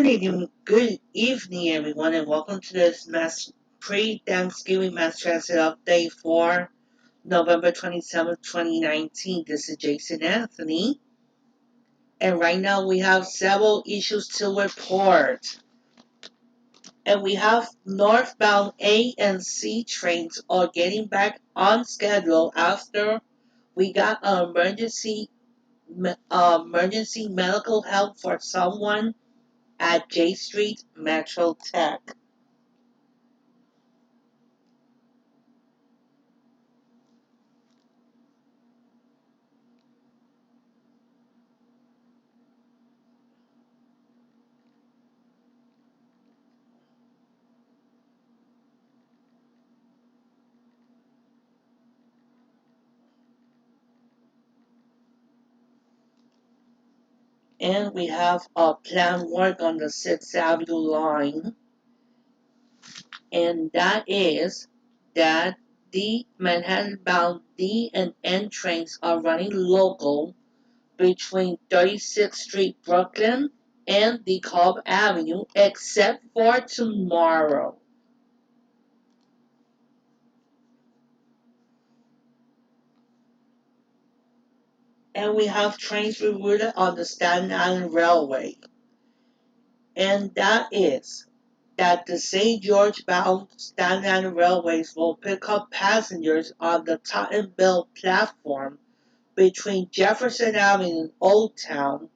Good evening, everyone, and welcome to this pre-Thanksgiving mass transit update for November 27th, 2019. This is Jason Anthony, and right now we have several issues to report. And we have northbound A and C trains are getting back on schedule after we got an emergency medical help for someone at J Street Metro Tech. And we have a planned work on the 6th Avenue line, and that is that the Manhattan-bound D and N trains are running local between 36th Street, Brooklyn, and DeKalb Avenue, except for tomorrow. And we have trains rerouted on the Staten Island Railway, and that is that the St. George bound Staten Island Railways will pick up passengers on the Tottenville platform between Jefferson Avenue and Old Town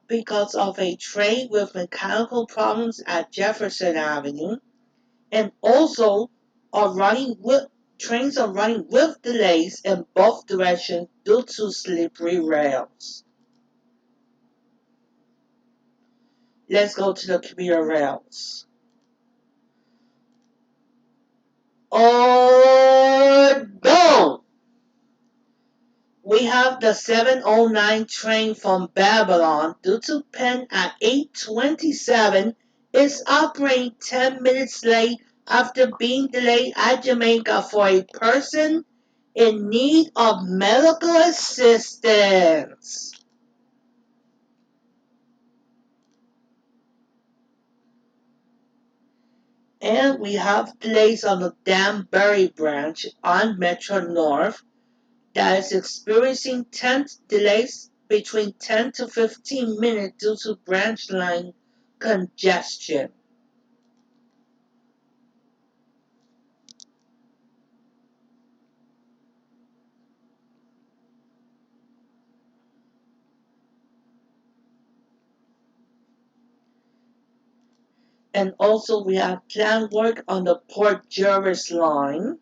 because of a train with mechanical problems at Jefferson Avenue, and also trains are running with delays in both directions due to slippery rails. Let's go to the commuter rails. Or go! We have the 709 train from Babylon due to Penn at 8:27 is operating 10 minutes late after being delayed at Jamaica for a person in need of medical assistance. And we have delays on the Danbury branch on Metro North that is experiencing 10 delays between 10 to 15 minutes due to branch line congestion. And also we have planned work on the Port Jervis line.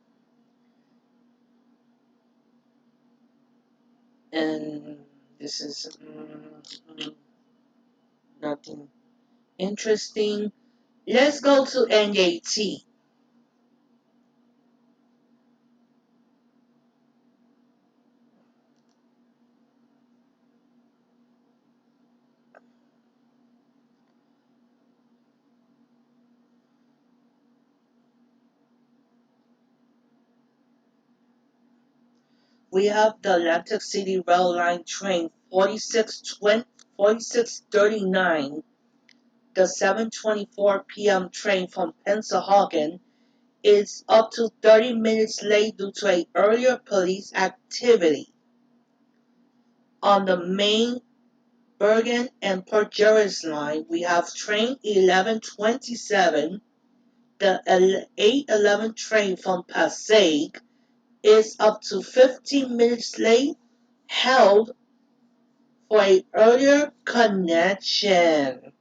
And this is nothing interesting. Let's go to NAT. We have the Atlantic City Rail Line train 4639, the 7:24 p.m. train from Pennsauken is up to 30 minutes late due to an earlier police activity. On the main Bergen and Port Jervis line, we have train 1127, the 811 train from Passaic is up to 15 minutes late, held for an earlier connection.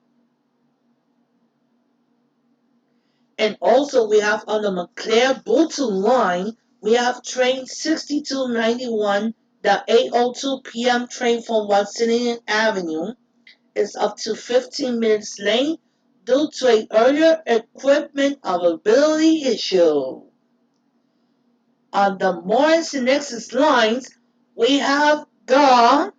And also we have on the Montclair-Bolton line, we have train 6291, the 8:02 p.m. train from Washington Avenue is up to 15 minutes late due to an earlier equipment availability issue. On the Morris and Nexus lines, we have the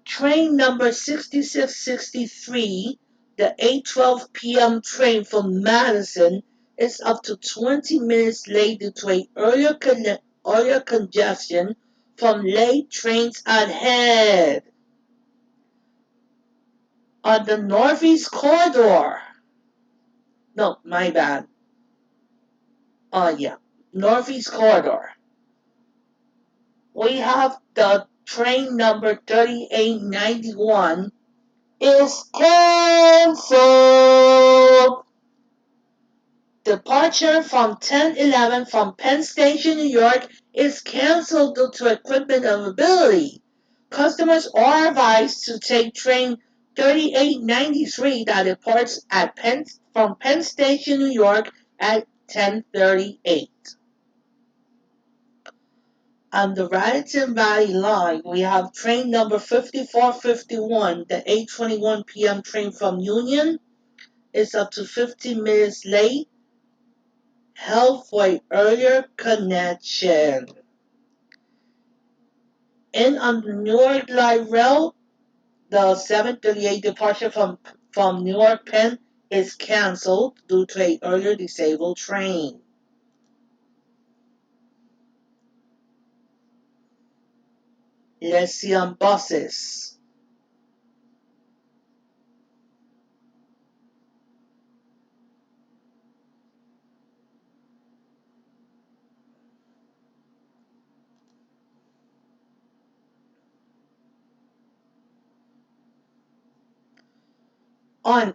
train number 6663, the 8:12 p.m. train from Madison is up to 20 minutes late due to an earlier congestion from late trains ahead. On the Northeast Corridor. No, my bad. Yeah. Northeast Corridor. We have the train number 3891 is canceled. Departure from 1011 from Penn Station, New York is canceled due to equipment availability. Customers are advised to take train 3893 that departs from Penn Station, New York at 10:38. On the Raritan Valley line, we have train number 5451, the 8:21 p.m. train from Union is up to 15 minutes late. Held for an earlier connection. And on the Newark Light Rail, the 7:38 departure from Newark Penn is canceled due to an earlier disabled train. Let's see on buses.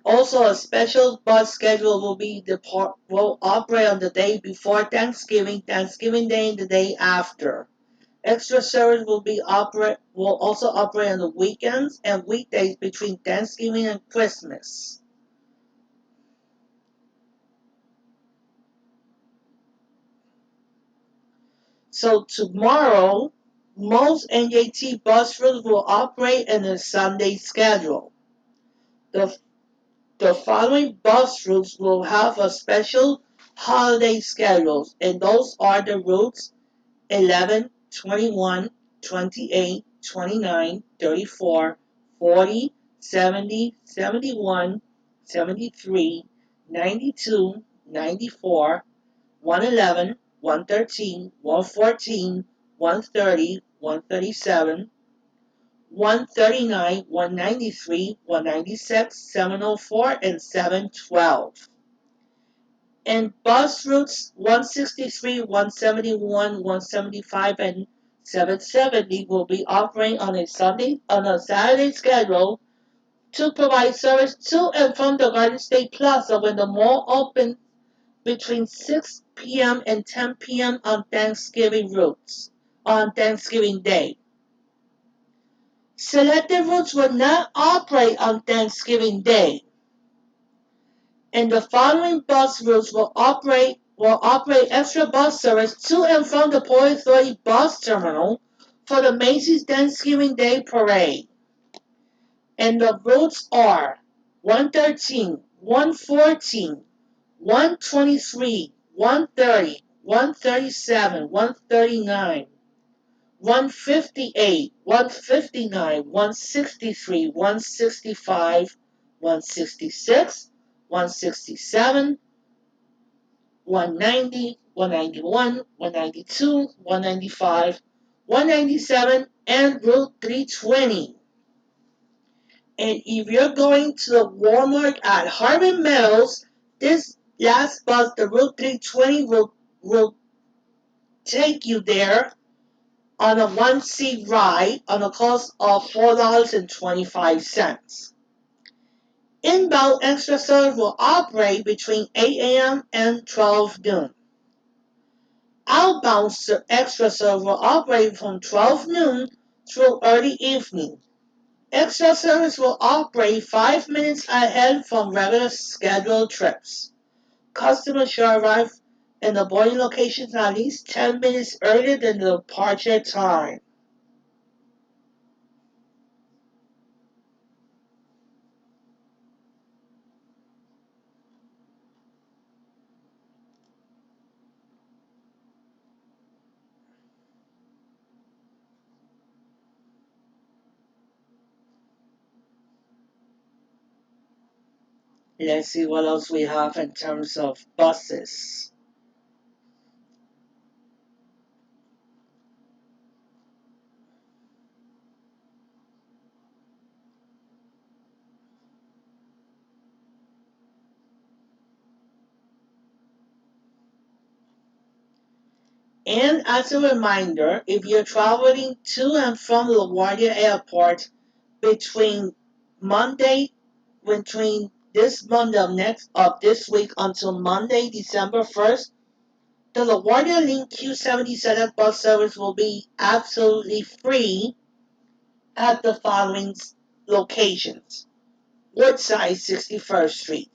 Also, a special bus schedule will operate on the day before Thanksgiving, Thanksgiving Day, and the day after. Extra service will also operate on the weekends and weekdays between Thanksgiving and Christmas. So tomorrow, most NJT bus routes will operate in a Sunday schedule. The, the following bus routes will have a special holiday schedules, and those are the routes 11, 21, 28, 29, 34, 40, 70, 71, 73, 92, 94, 111, 113, 114, 130, 137, 139, 193, 196, 704, and 712. And bus routes 163, 171, 175, and 770 will be operating on a Saturday schedule to provide service to and from the Garden State Plaza when the mall opens between 6 p.m. and 10 p.m. on Thanksgiving Day. Selected routes will not operate on Thanksgiving Day, and the following bus routes will operate extra bus service to and from the Port Authority bus terminal for the Macy's Thanksgiving Day Parade. And the routes are 113, 114, 123, 130, 137, 139, 158, 159, 163, 165, 166, 167, 190, 191, 192, 195, 197, and Route 320. And if you're going to the Walmart at Harvard Meadows, this last bus, the Route 320, will take you there on a one-seat ride on a cost of $4.25. Inbound extra service will operate between 8 a.m. and 12 noon. Outbound extra service will operate from 12 noon through early evening. Extra service will operate 5 minutes ahead from regular scheduled trips. Customers should arrive in the boarding locations at least 10 minutes earlier than the departure time. Let's see what else we have in terms of buses. And as a reminder, if you're traveling to and from LaGuardia Airport between Monday, between this Monday of this week until Monday, December 1st, the LaGuardia Link Q77 bus service will be absolutely free at the following locations: Woodside, 61st Street;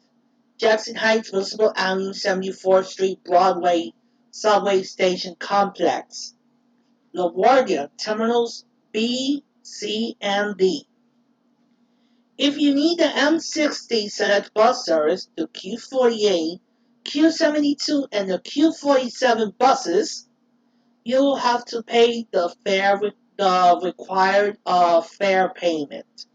Jackson Heights, Roosevelt Avenue, 74th Street, Broadway, Subway Station Complex; LaGuardia, Terminals B, C, and D. If you need the M60 Select bus service, the Q48, Q72, and the Q47 buses, you will have to pay the required fare payment.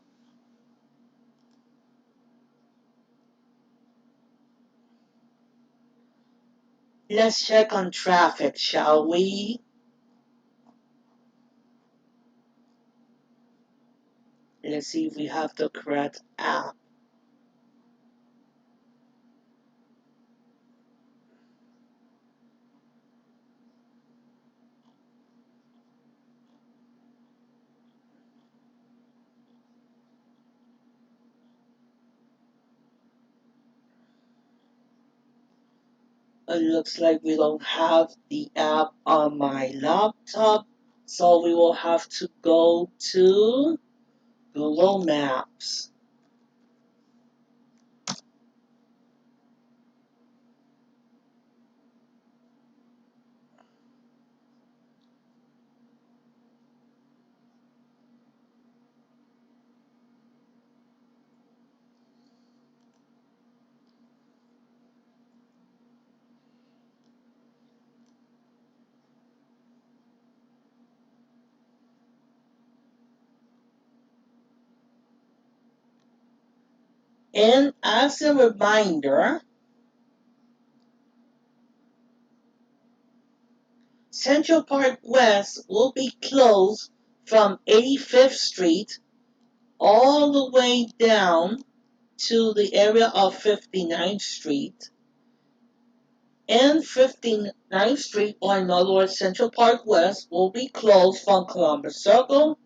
Let's check on traffic, shall we? Let's see if we have the correct app. It looks like we don't have the app on my laptop, so we will have to go to Google Maps. And as a reminder, Central Park West will be closed from 85th Street all the way down to the area of 59th Street. And 59th Street, or in other words, Central Park West, will be closed from Columbus Circle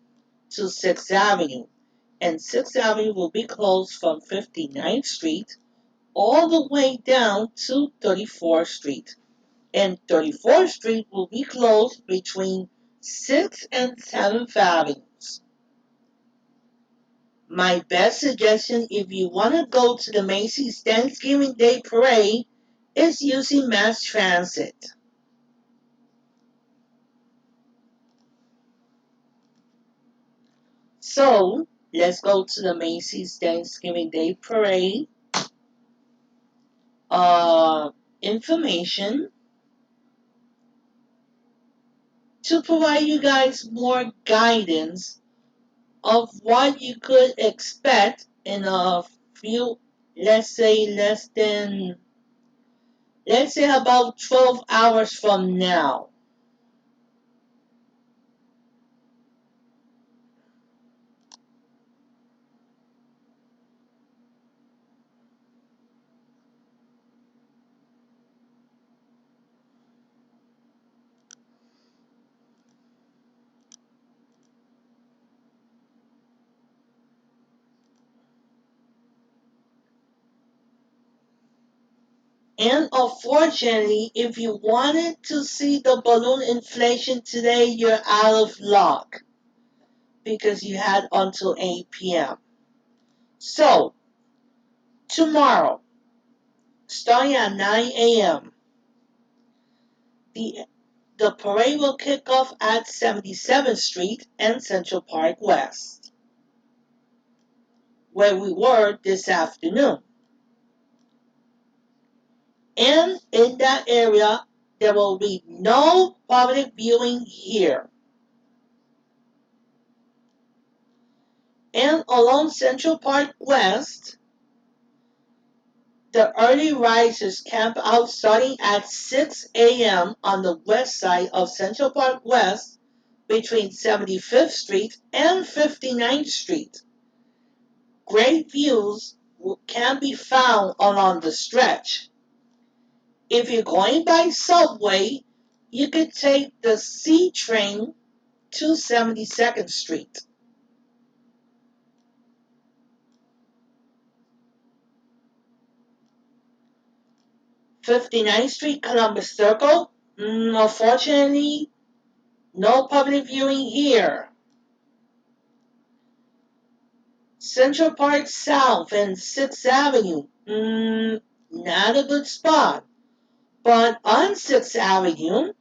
to 6th Avenue. And 6th Avenue will be closed from 59th Street all the way down to 34th Street. And 34th Street will be closed between 6th and 7th Avenues. My best suggestion if you want to go to the Macy's Thanksgiving Day Parade is using mass transit. So, let's go to the Macy's Thanksgiving Day Parade. Information to provide you guys more guidance of what you could expect in a few, let's say about 12 hours from now. And unfortunately, if you wanted to see the balloon inflation today, you're out of luck because you had until 8 p.m. So, tomorrow, starting at 9 a.m., the, the parade will kick off at 77th Street and Central Park West, where we were this afternoon. And in that area, there will be no public viewing here. And along Central Park West, the early risers camp out starting at 6 a.m. on the west side of Central Park West between 75th Street and 59th Street. Great views can be found along the stretch. If you're going by subway, You could take the C train to 72nd Street. 59th Street, Columbus Circle. Unfortunately, no public viewing here. Central Park South and 6th Avenue. Not a good spot. But on 6th Avenue,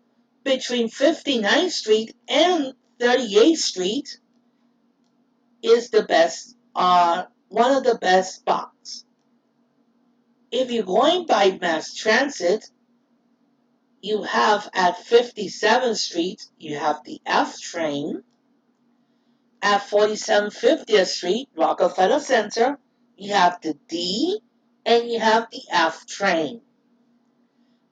between 59th Street and 38th Street, is the best, one of the best spots. If you're going by mass transit, you have at 57th Street, you have the F train. At 4750th Street, Rockefeller Center, you have the D and you have the F train.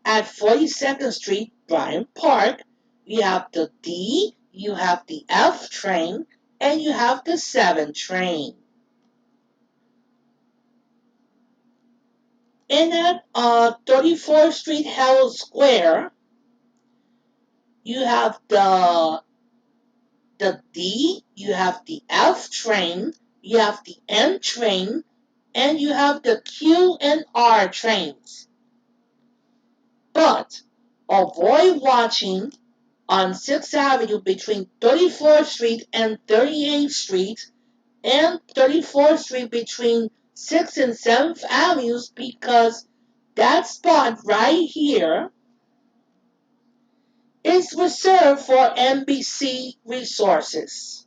At 42nd Street, Bryant Park, you have the D, you have the F train, and you have the 7 train. And at 34th Street, Herald Square, you have the D, you have the F train, you have the N train, and you have the Q and R trains. But avoid watching on 6th Avenue between 34th Street and 38th Street and 34th Street between 6th and 7th Avenues because that spot right here is reserved for NBC resources.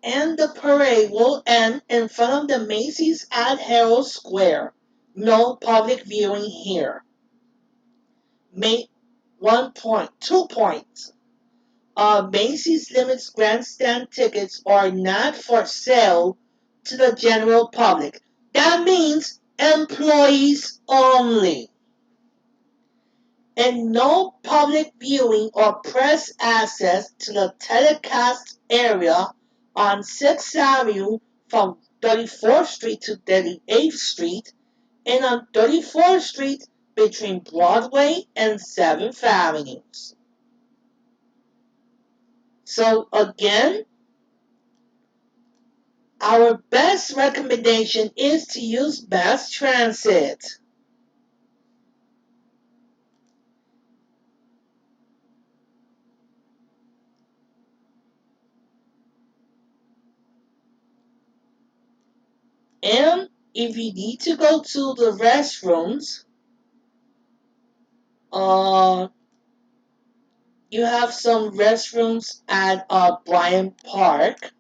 And the parade will end in front of the Macy's at Herald Square. No public viewing here. Make 2 points. Macy's limits grandstand tickets are not for sale to the general public. That means employees only. And no public viewing or press access to the telecast area on 6th Avenue from 34th Street to 38th Street and on 34th Street between Broadway and 7th Avenues. So again, our best recommendation is to use mass transit. And if you need to go to the restrooms, uh, you have some restrooms at Bryant Park.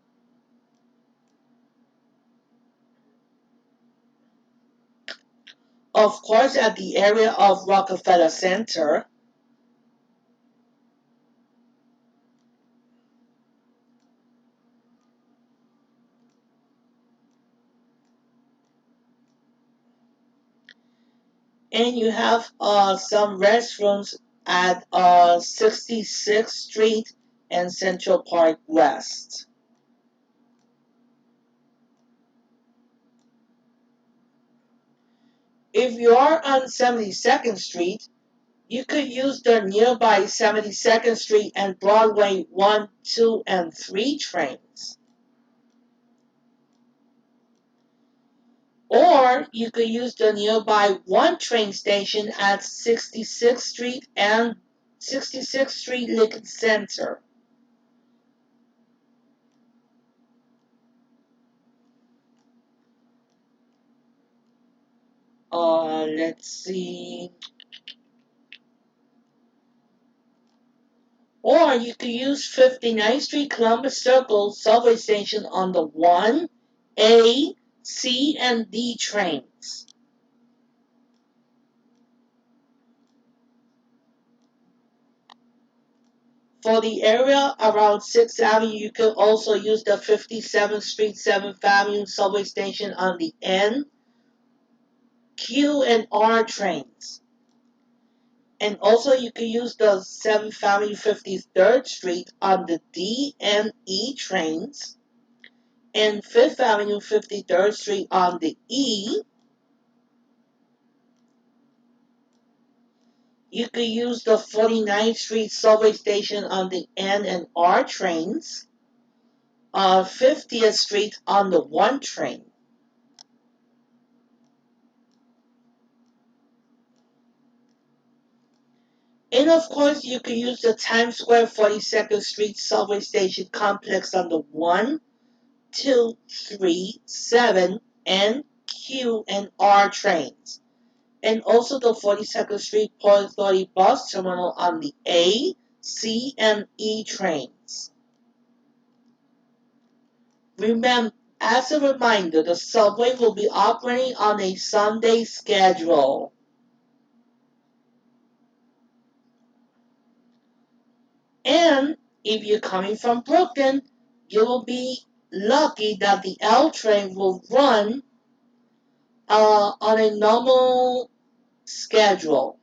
Of course, at the area of Rockefeller Center. And you have some restrooms at 66th Street and Central Park West. If you are on 72nd Street, you could use the nearby 72nd Street and Broadway 1, 2, and 3 trains. Or you could use the nearby 1 train station at 66th Street and 66th Street Lincoln Center. Let's see. Or you could use 59th Street Columbus Circle subway station on the 1, A, C, and D trains. For the area around 6th Avenue, you could also use the 57th Street 7th Avenue subway station on the N, Q, and R trains. And also you can use the 7th Avenue 53rd Street on the D and E trains, and 5th Avenue 53rd Street on the E. You could use the 49th Street subway station on the N and R trains, 50th Street on the 1 train. And of course, you could use the Times Square 42nd Street subway station complex on the 1, 2, 3, 7, and Q and R trains. And also the 42nd Street Port Authority bus terminal on the A, C, and E trains. Remember, as a reminder, the subway will be operating on a Sunday schedule. And if you're coming from Brooklyn, you will be lucky that the L train will run on a normal schedule.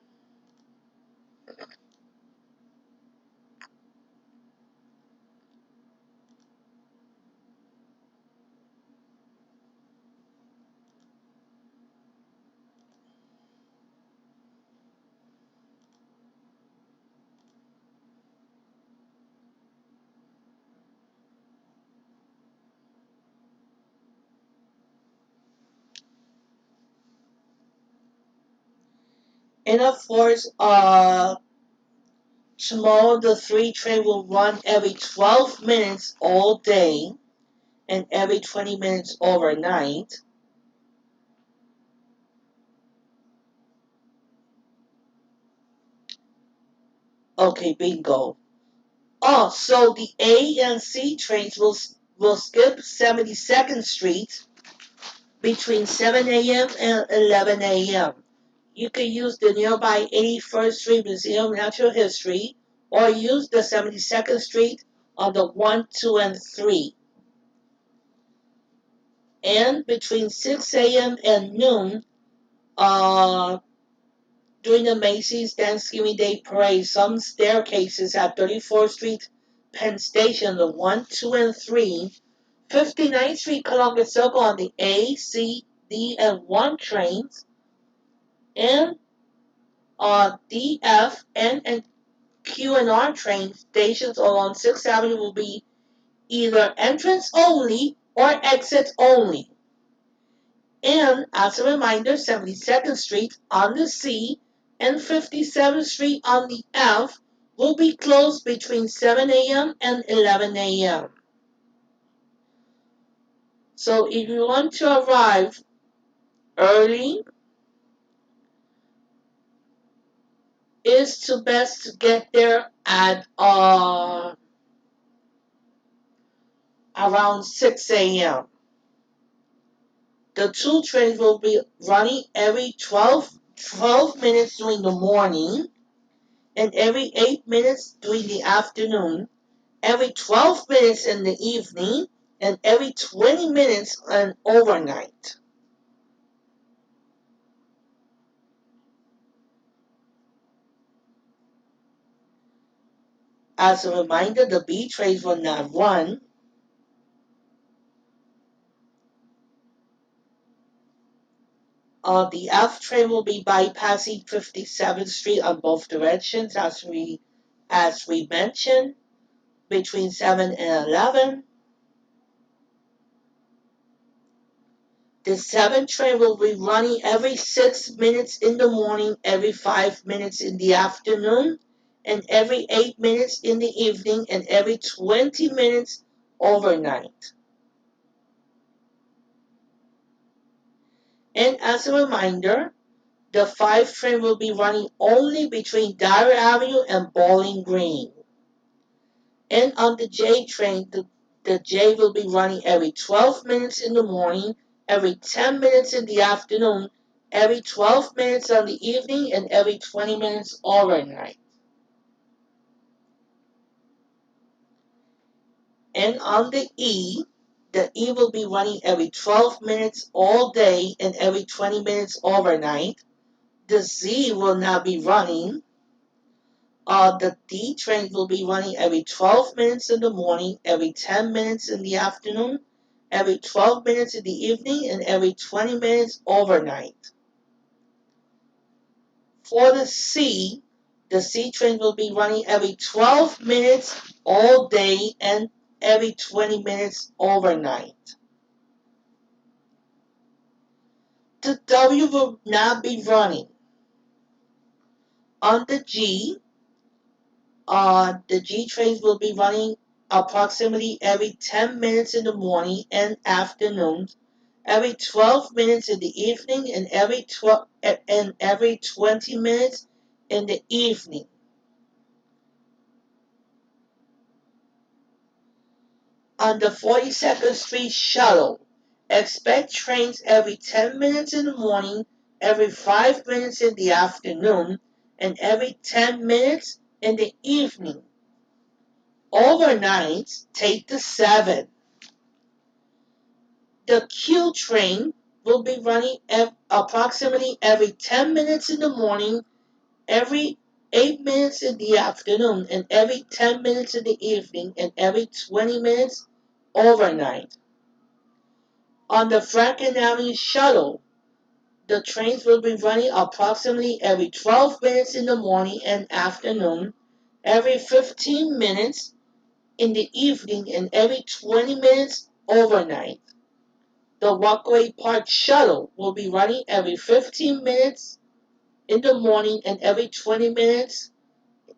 And of course, tomorrow the 3 train will run every 12 minutes all day and every 20 minutes overnight. Okay, bingo. Oh, so the A and C trains will skip 72nd Street between 7 a.m. and 11 a.m. You can use the nearby 81st Street Museum of Natural History or use the 72nd Street on the 1, 2, and 3. And between 6 a.m. and noon, uh, during the Macy's Thanksgiving Day Parade, some staircases at 34th Street Penn Station, the 1, 2, and 3, 59th Street Columbus Circle on the A, C, D, and 1 trains, and D, F, N, and Q and R train stations along 6th Avenue will be either entrance only or exit only. And as a reminder, 72nd Street on the C and 57th Street on the F will be closed between 7 a.m. and 11 a.m. So if you want to arrive early, is to best to get there at around 6 a.m. The 2 trains will be running every 12 minutes during the morning and every 8 minutes during the afternoon, every 12 minutes in the evening, and every 20 minutes on overnight. As a reminder, the B trains will not run. The F train will be bypassing 57th Street on both directions, as we mentioned, between 7 and 11. The 7 train will be running every 6 minutes in the morning, every 5 minutes in the afternoon, and every 8 minutes in the evening, and every 20 minutes overnight. And as a reminder, the 5 train will be running only between Dyer Avenue and Bowling Green. And on the J train, the J will be running every 12 minutes in the morning, every 10 minutes in the afternoon, every 12 minutes on the evening, and every 20 minutes overnight. And on the E will be running every 12 minutes all day and every 20 minutes overnight. The Z will not be running. The D trains will be running every 12 minutes in the morning, every 10 minutes in the afternoon, every 12 minutes in the evening, and every 20 minutes overnight. For the C train will be running every 12 minutes all day and every 20 minutes overnight. The W will not be running. On the G trains will be running approximately every 10 minutes in the morning and afternoon, every 12 minutes in the evening, and every 20 minutes in the evening. On the 42nd Street Shuttle, expect trains every 10 minutes in the morning, every 5 minutes in the afternoon, and every 10 minutes in the evening. Overnights, take the 7. The Q train will be running approximately every 10 minutes in the morning, every 8 minutes in the afternoon, and every 10 minutes in the evening, and every 20 minutes overnight. On the Franklin Avenue Shuttle, the trains will be running approximately every 12 minutes in the morning and afternoon, every 15 minutes in the evening, and every 20 minutes overnight. The Rockaway Park Shuttle will be running every 15 minutes in the morning and every 20 minutes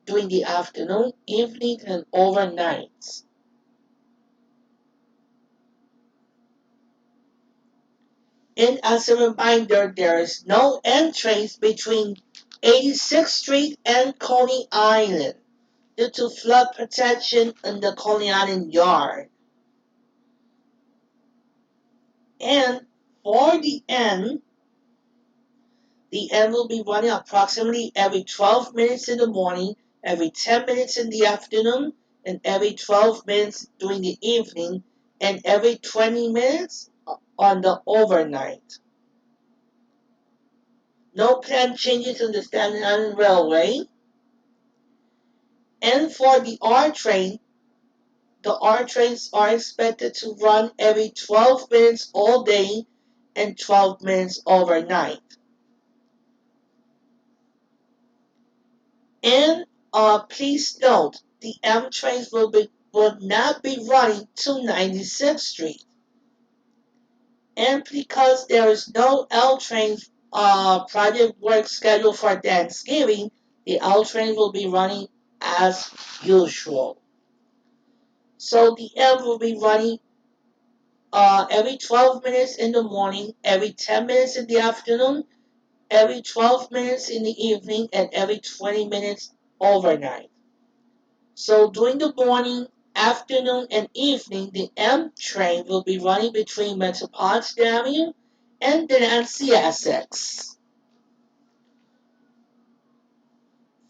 during the afternoon, evening, and overnights. And as a reminder, there is no entrance between 86th Street and Coney Island due to flood protection in the Coney Island yard. And for the N will be running approximately every 12 minutes in the morning, every 10 minutes in the afternoon, and every 12 minutes during the evening, and every 20 minutes on the overnight. No planned changes in the Staten Island Railway. And for the R train, the R trains are expected to run every 12 minutes all day and 12 minutes overnight. And please note, the M trains will not be running to 96th Street. And because there is no L trains project work scheduled for Thanksgiving, the L train will be running as usual. So the M will be running every 12 minutes in the morning, every 10 minutes in the afternoon, every 12 minutes in the evening, and every 20 minutes overnight. So during the morning, afternoon, and evening, the M train will be running between Metropolitan Avenue and Delancey Essex.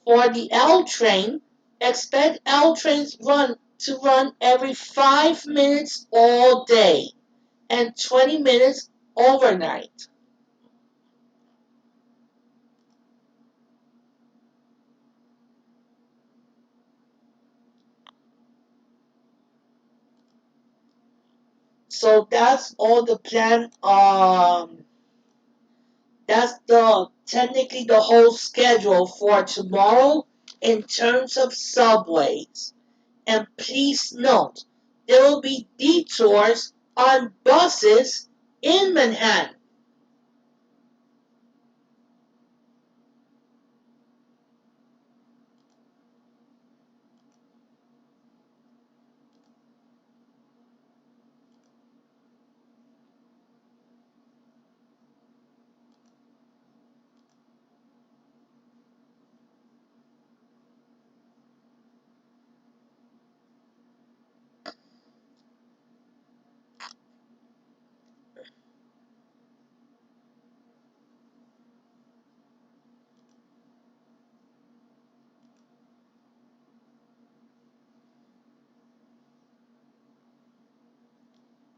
For the L train, expect L trains to run every 5 minutes all day and 20 minutes overnight. So that's all the plan. That's the technically the whole schedule for tomorrow in terms of subways. And please note, there will be detours on buses in Manhattan.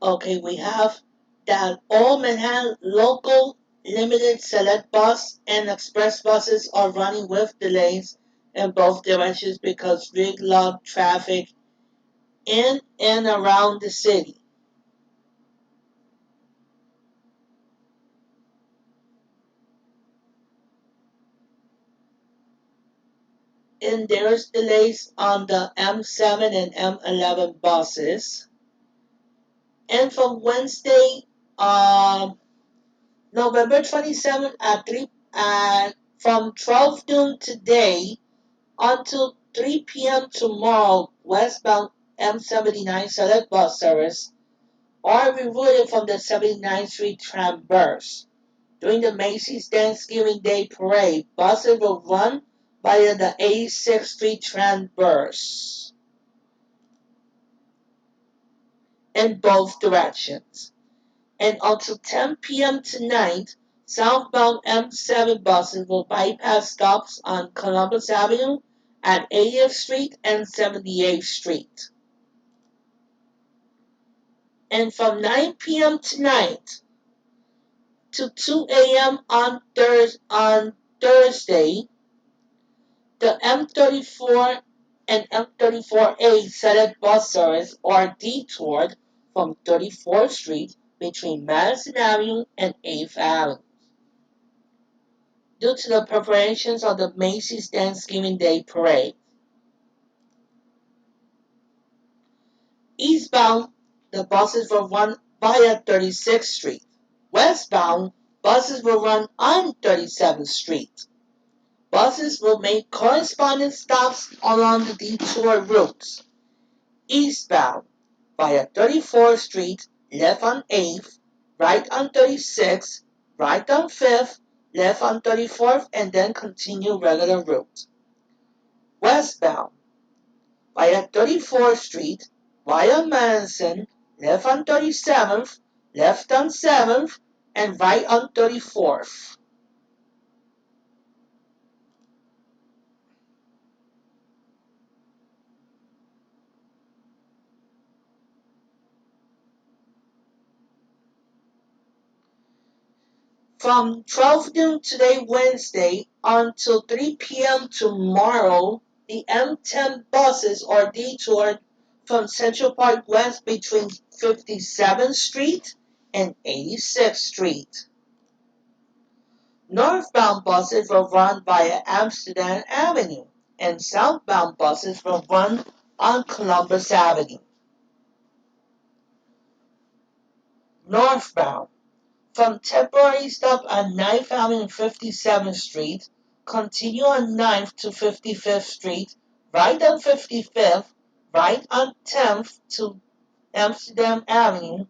Okay, we have that all Manhattan local, limited, select bus and express buses are running with delays in both directions because gridlock traffic in and around the city. And there's delays on the M7 and M11 buses. And from Wednesday, November 27th at 3 from 12 noon today until 3 p.m. tomorrow, westbound M79 select bus service are rerouted from the 79th Street Tramverse. During the Macy's Thanksgiving Day Parade, buses will run via the 86th Street Tramverse in both directions. And until 10 p.m. tonight, southbound M7 buses will bypass stops on Columbus Avenue at 80th Street and 78th Street. And from 9 p.m. tonight to 2 a.m. on Thursday, the M34 and M34A Senate bus service are detoured from 34th Street between Madison Avenue and 8th Avenue due to the preparations of the Macy's Thanksgiving Day Parade. Eastbound, the buses will run via 36th Street. Westbound, buses will run on 37th Street. Buses will make corresponding stops along the detour routes. Eastbound, via 34th Street, left on 8th, right on 36th, right on 5th, left on 34th, and then continue regular route. Westbound, via 34th Street, via Madison, left on 37th, left on 7th, and right on 34th. From 12 noon today, Wednesday, until 3 p.m. tomorrow, the M10 buses are detoured from Central Park West between 57th Street and 86th Street. Northbound buses will run via Amsterdam Avenue, and southbound buses will run on Columbus Avenue. Northbound, from temporary stop on 9th Avenue and 57th Street, continue on 9th to 55th Street, right on 55th, right on 10th to Amsterdam Avenue,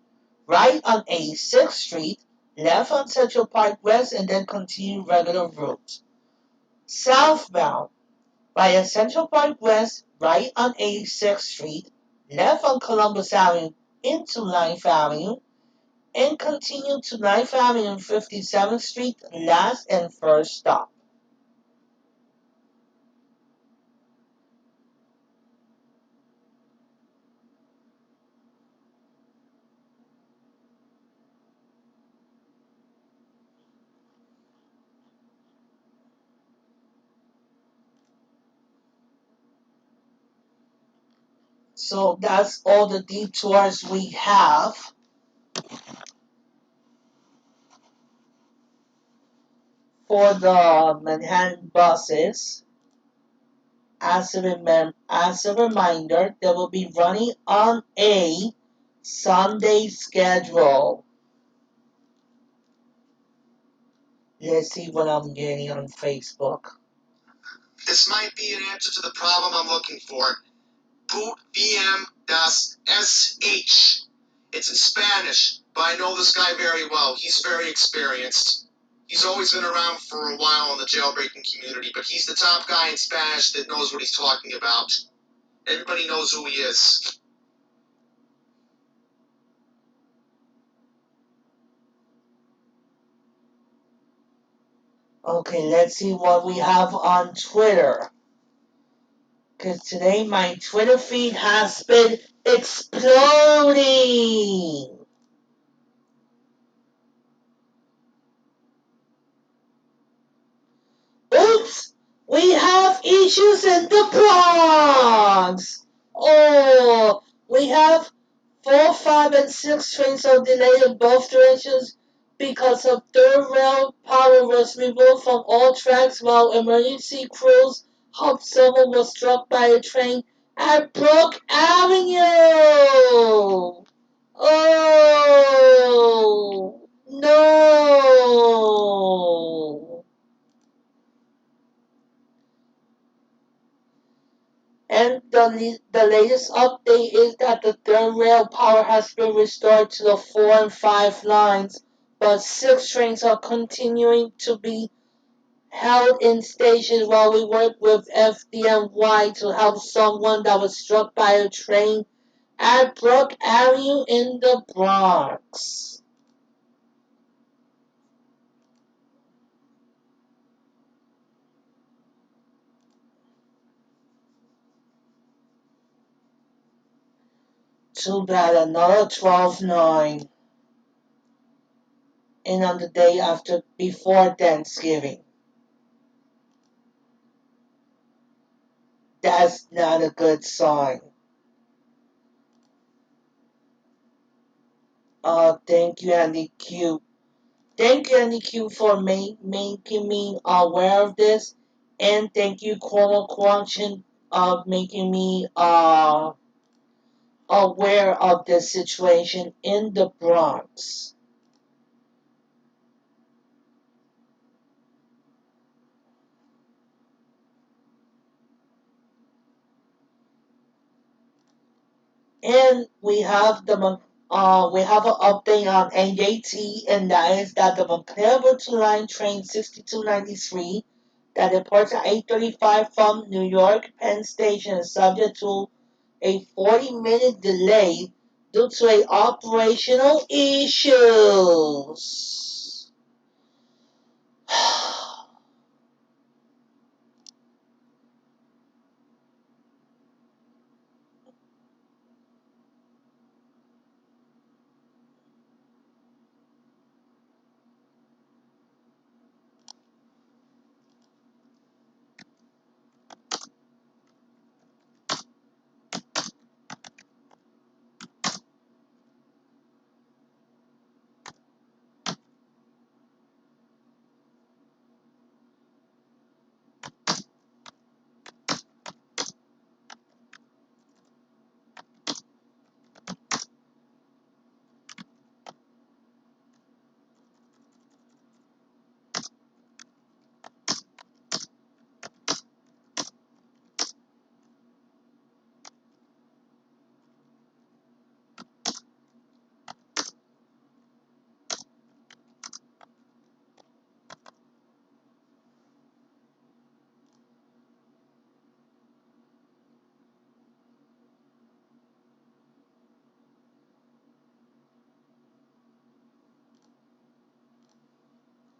right on 86th Street, left on Central Park West, and then continue regular route. Southbound, via Central Park West, right on 86th Street, left on Columbus Avenue into 9th Avenue, and continue to 9th Avenue and 57th Street, last and first stop. So that's all the detours we have for the Manhattan buses. As a reminder, they will be running on a Sunday schedule. Let's see what I'm getting on Facebook. This might be an answer to the problem I'm looking for. Boot VM das SH. It's in Spanish, but I know this guy very well. He's very experienced. He's always been around for a while in the jailbreaking community, but he's the top guy in Spanish that knows what he's talking about. Everybody knows who he is. Okay, let's see what we have on Twitter. Because today my Twitter feed has been exploding. Oops! We have issues in the Bronx. Oh, we have 4, 5, and 6 trains are delayed in both directions because of third rail power was removed from all tracks while emergency crews hope someone was struck by a train at Brook Avenue. Oh, no. And the latest update is that the third rail power has been restored to the 4 and 5 lines, but 6 trains are continuing to be held in stations while we work with FDNY to help someone that was struck by a train at Brook Avenue in the Bronx. Too bad, another 12-9, and on the day after before Thanksgiving. That's not a good sign. Thank you, Andy Q. Thank you, Andy Q, for making me aware of this, and thank you, Corner Corruption, of making me aware of this situation in the Bronx. And we have an update on AJT, and that is that the Montclair Virtual Line train 6293 that departs at 8:35 from New York Penn Station is subject to a 40-minute delay due to a operational issues.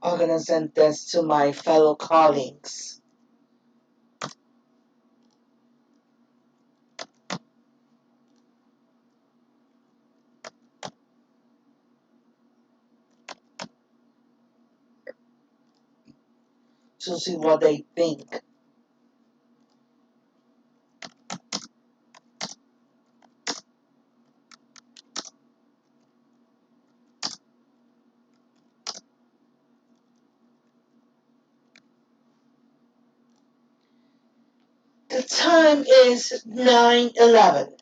I'm gonna send this to my fellow colleagues. To see what they think. The time is 9:11,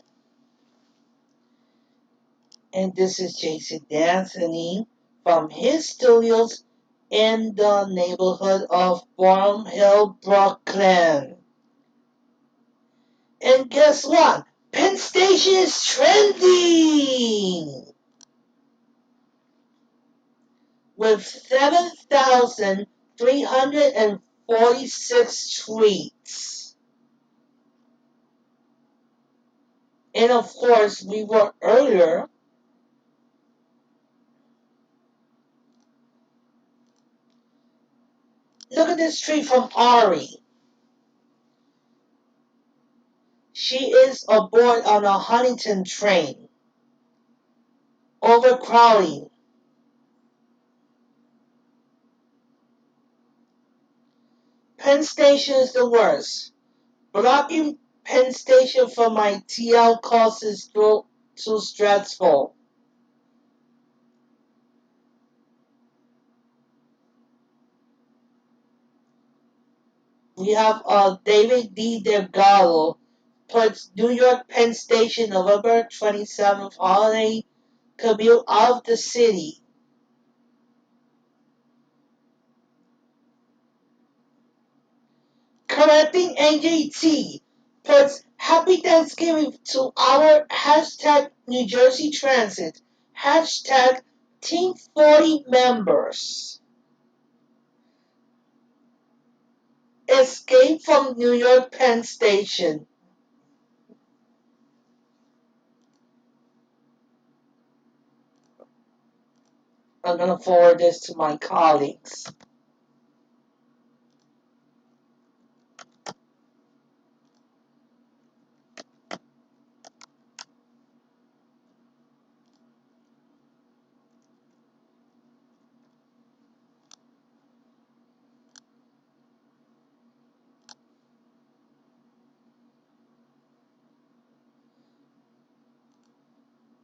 and this is Jason D'Anthony from his studios in the neighborhood of Borum Hill, Brooklyn. And guess what? Penn Station is trending with 7,346 tweets. And of course, we were earlier. Look at this tweet from Ari. She is aboard on a Huntington train. Overcrowding. Penn Station is the worst. Blocking Penn Station from my TL course is too stressful. We have David D. Delgado puts New York Penn Station November 27th holiday commute out of the city. Correcting NJT puts Happy Thanksgiving to our hashtag New Jersey Transit, hashtag Team 40 members. Escape from New York Penn Station. I'm going to forward this to my colleagues.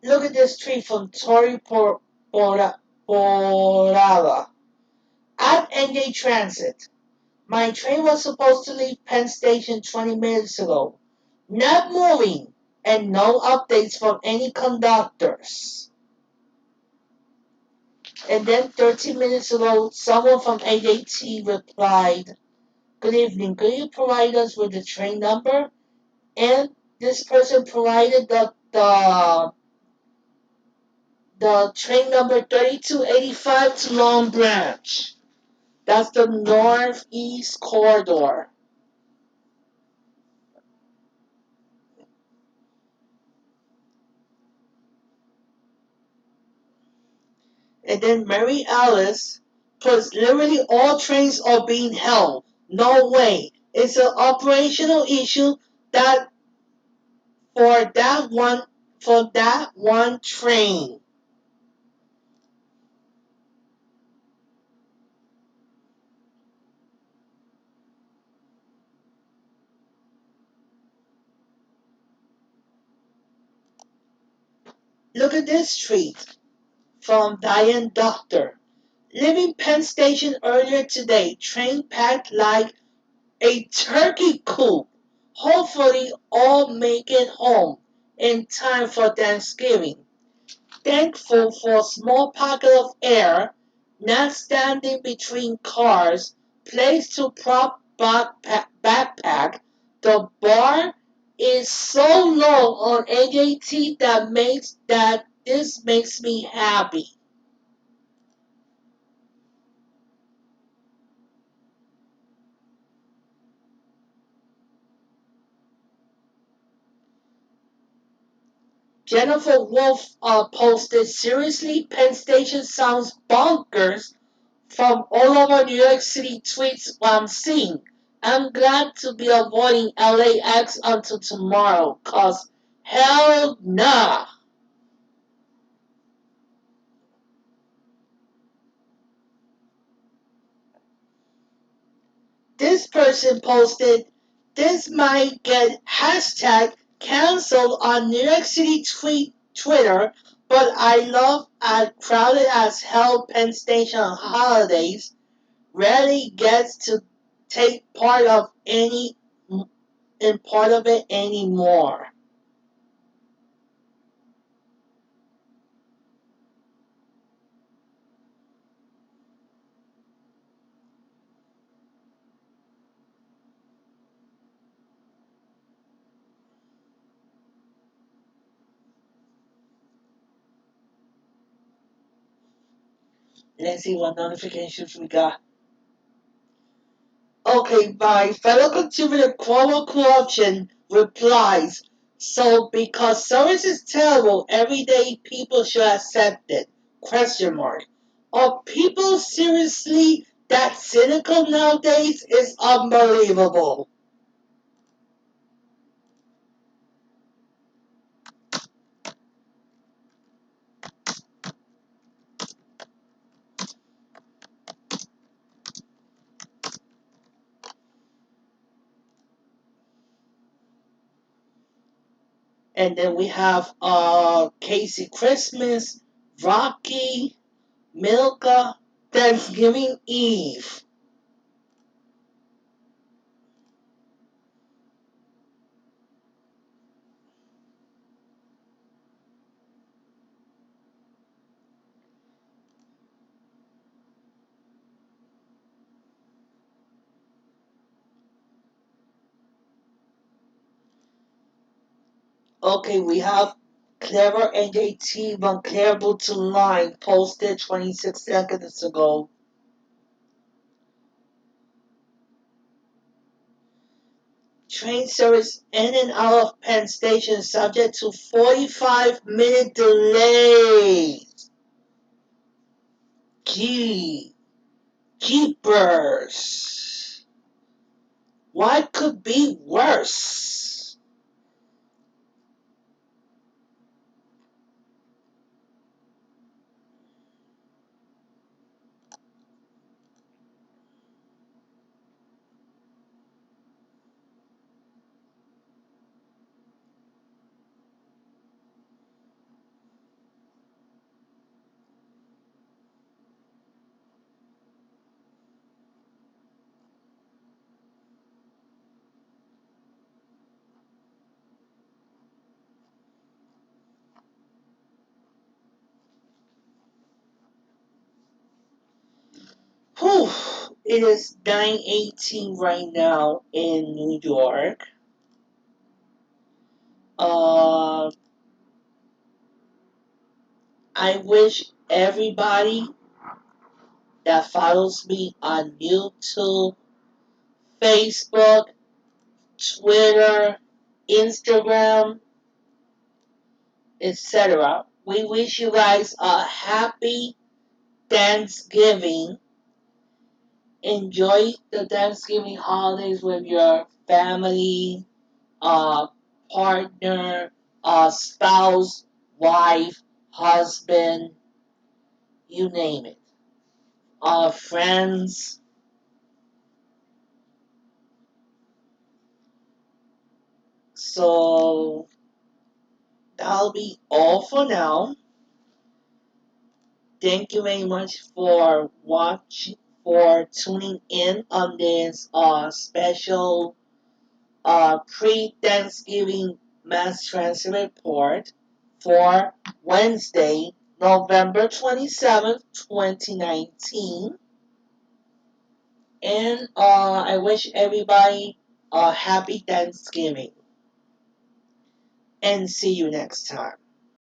Look at this tweet from Tori Porala. At NJ Transit, my train was supposed to leave Penn Station 20 minutes ago. Not moving, and no updates from any conductors. And then 13 minutes ago, someone from AJT replied, "Good evening, could you provide us with the train number?" And this person provided the train number 3285 to Long Branch. That's the northeast corridor. And then Mary Alice puts literally all trains are being held. No way. It's an operational issue that for that one train. Look at this tweet from Diane Doctor. Leaving Penn Station earlier today, train packed like a turkey coop. Hopefully all make it home in time for Thanksgiving. Thankful for a small pocket of air, not standing between cars, place to prop backpack. The bar is so low on AJT that this makes me happy. Jennifer Wolf posted, seriously, Penn Station sounds bonkers from all over New York City tweets I'm seeing. I'm glad to be avoiding LAX until tomorrow, cause hell nah. This person posted, this might get hashtag canceled on New York City Twitter, but I love at crowded as hell Penn Station on holidays. Rarely gets to take part of it anymore. Let's see what notifications we got. Okay, my fellow contributor Cuomo Corruption replies, so because service is terrible, everyday people should accept it. Question mark. Are people seriously that cynical nowadays? It's unbelievable. And then we have Casey Christmas, Rocky, Milka, Thanksgiving Eve. Okay, we have Clever NJT on Clareable Line posted 26 seconds ago. Train service in and out of Penn Station subject to 45-minute delay. Gee, jeepers. What could be worse? Whew, it is 9:18 right now in New York. Uh, I wish everybody that follows me on YouTube, Facebook, Twitter, Instagram, etc. We wish you guys a happy Thanksgiving. Enjoy the Thanksgiving holidays with your family, uh, partner, spouse, wife, husband, you name it. Friends. So that'll be all for now. Thank you very much for watching, for tuning in on this special pre-Thanksgiving mass transit report for Wednesday, November 27th, 2019. And I wish everybody a happy Thanksgiving. And see you next time.